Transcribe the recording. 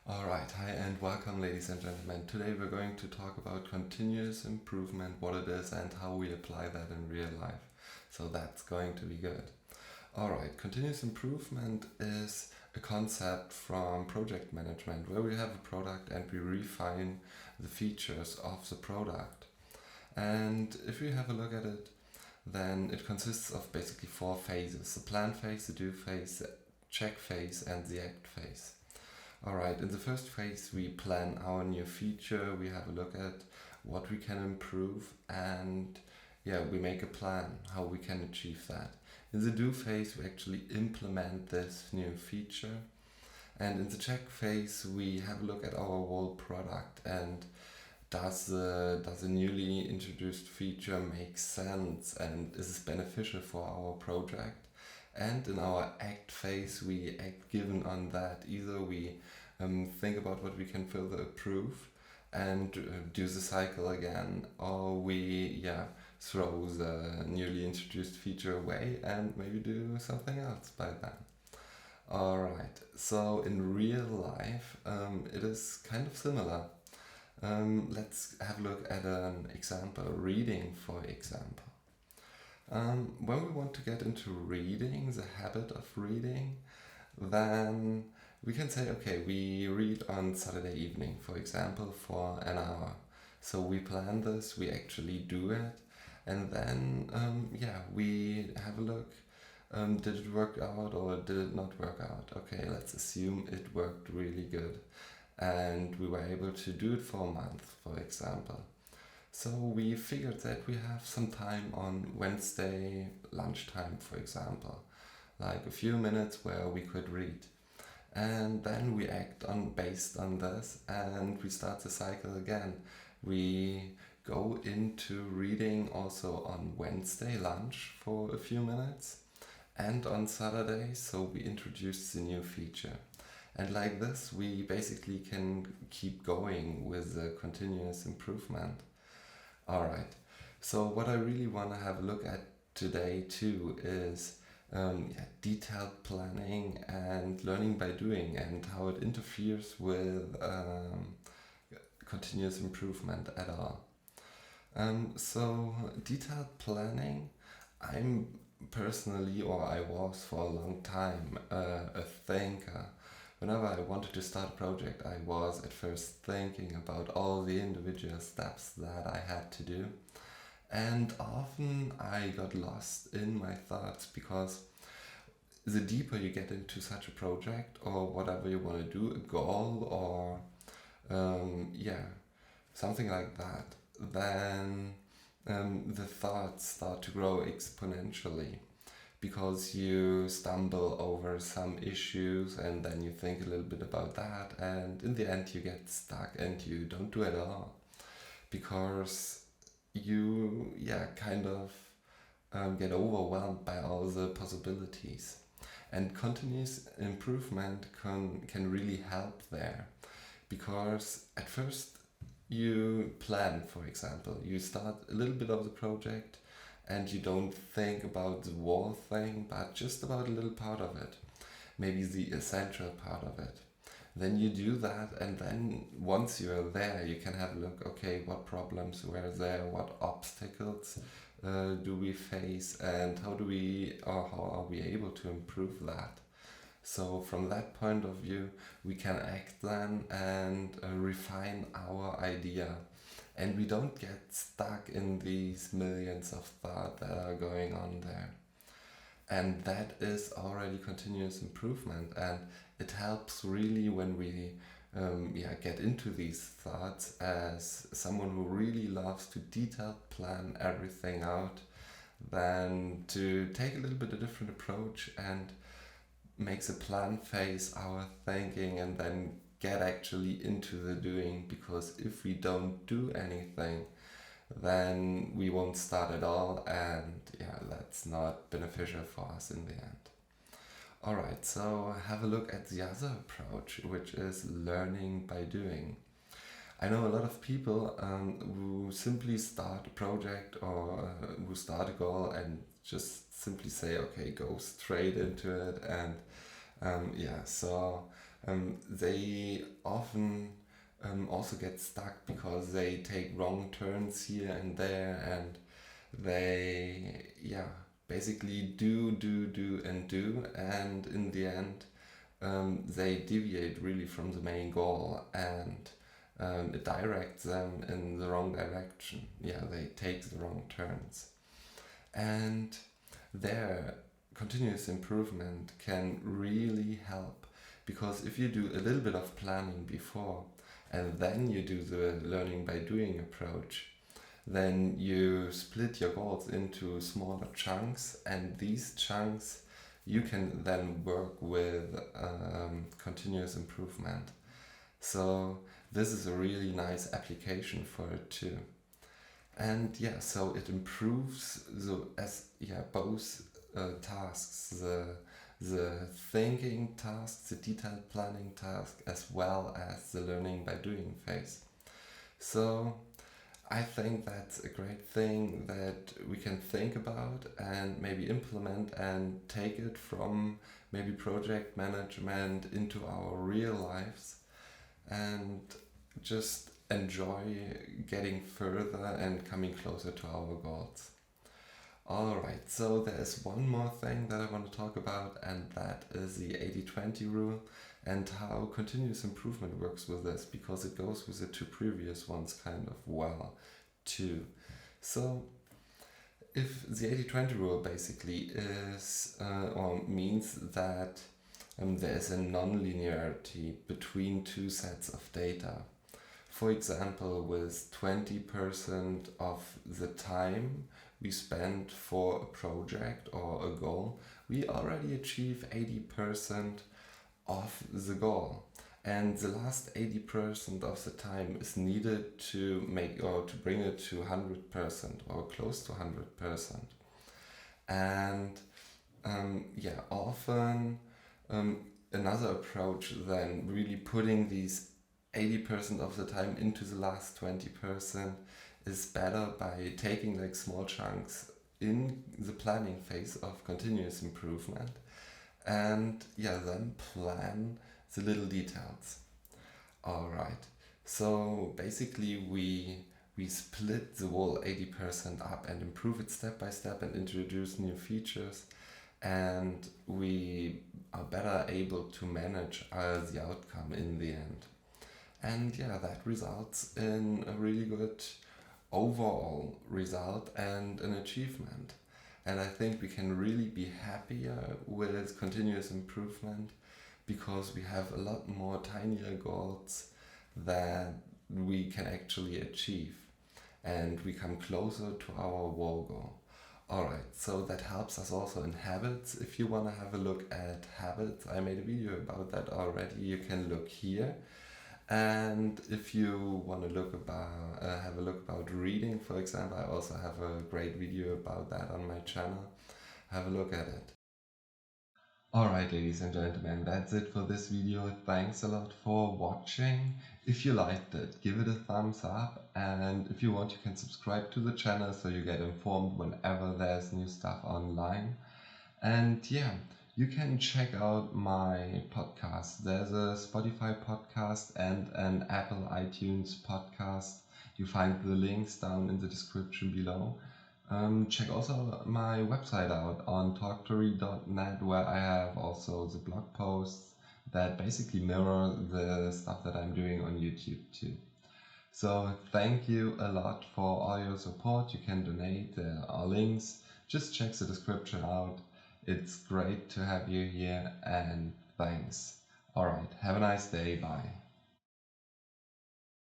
Alright, hi and welcome, ladies and gentlemen. Today we're going to talk about continuous improvement, what it is, and how we apply that in real life. So that's going to be good. Alright, continuous improvement is a concept from project management where we have a product and we refine the features of the product. And if we have a look at it, then it consists of basically four phases: the plan phase, the do phase, the check phase, and the act phase. Alright, in the first phase, we plan our new feature, we have a look at what we can improve, and we make a plan how we can achieve that. In the do phase, we actually implement this new feature, and in the check phase, we have a look at our whole product and does a newly introduced feature make sense and is this beneficial for our project? And in our act phase, we act given on that. Either we think about what we can further improve and do the cycle again, or we throw the newly introduced feature away and maybe do something else by then. Alright, so in real life, it is kind of similar. Let's have a look at an example, reading for example. When we want to get into reading, the habit of reading, then we can say, okay, we read on Saturday evening, for example, for an hour. So we plan this, we actually do it, and then, we have a look. Did it work out or did it not work out? Okay, let's assume it worked really good. And we were able to do it for a month, for example. So we figured that we have some time on Wednesday lunchtime, for example, like a few minutes where we could read. And then we act on based on this and we start the cycle again. We go into reading also on Wednesday lunch for a few minutes and on Saturday, so we introduce the new feature. And like this, we basically can keep going with the continuous improvement. Alright, so what I really want to have a look at today too is detailed planning and learning by doing and how it interferes with continuous improvement at all. So detailed planning, I'm personally, or I was for a long time, a thinker. Whenever I wanted to start a project, I was at first thinking about all the individual steps that I had to do. And often I got lost in my thoughts because the deeper you get into such a project or whatever you want to do, a goal or something like that, then the thoughts start to grow exponentially. Because you stumble over some issues and then you think a little bit about that, and in the end you get stuck and you don't do it at all because you get overwhelmed by all the possibilities. And continuous improvement can really help there, because at first you plan, for example, you start a little bit of the project and you don't think about the whole thing, but just about a little part of it, maybe the essential part of it. Then you do that, and then once you're there, you can have a look, okay, what problems were there, what obstacles do we face, and how are we able to improve that? So from that point of view, we can act then and refine our idea. And we don't get stuck in these millions of thoughts that are going on there. And that is already continuous improvement. And it helps really when we get into these thoughts, as someone who really loves to detail plan everything out, then to take a little bit a different approach and makes a plan phase our thinking and then get actually into the doing, because if we don't do anything, then we won't start at all, and that's not beneficial for us in the end. Alright, so have a look at the other approach, which is learning by doing. I know a lot of people who simply start a project or who start a goal and just simply say, okay, go straight into it, and They often also get stuck because they take wrong turns here and there, and they, yeah, basically do, and in the end, they deviate really from the main goal, and it directs them in the wrong direction. Yeah, they take the wrong turns. And their continuous improvement can really help, because if you do a little bit of planning before and then you do the learning by doing approach, then you split your goals into smaller chunks, and these chunks you can then work with continuous improvement. So this is a really nice application for it too. And yeah, so it improves both tasks, the thinking task, the detailed planning task, as well as the learning by doing phase. So I think that's a great thing that we can think about and maybe implement and take it from maybe project management into our real lives, and just enjoy getting further and coming closer to our goals. Alright, so there's one more thing that I want to talk about, and that is the 80-20 rule and how continuous improvement works with this, because it goes with the two previous ones kind of well too. So if the 80-20 rule basically is or means that there is a non-linearity between two sets of data. For example, with 20% of the time we spend for a project or a goal, we already achieve 80% of the goal. And the last 80% of the time is needed to make or to bring it to 100% or close to 100%. And often another approach than really putting these 80% of the time into the last 20% is better by taking like small chunks in the planning phase of continuous improvement, and then plan the little details. Alright, so basically we split the whole 80% up and improve it step by step and introduce new features, and we are better able to manage the outcome in the end. And that results in a really good overall result and an achievement. And I think we can really be happier with continuous improvement, because we have a lot more tinier goals that we can actually achieve, and we come closer to our whole goal. Alright, so that helps us also in habits. If you want to have a look at habits, I made a video about that already. You can look here. And if you want to have a look about reading, for example, I also have a great video about that on my channel. Have a look at it. Alright, ladies and gentlemen, that's it for this video. Thanks a lot for watching. If you liked it, give it a thumbs up, and if you want, you can subscribe to the channel so you get informed whenever there's new stuff online. And you can check out my podcast. There's a Spotify podcast and an Apple iTunes podcast. You find the links down in the description below. Check also my website out on talktory.net, where I have also the blog posts that basically mirror the stuff that I'm doing on YouTube too. So thank you a lot for all your support. You can donate, there are links. Just check the description out. It's great to have you here, and thanks. Alright, have a nice day, bye.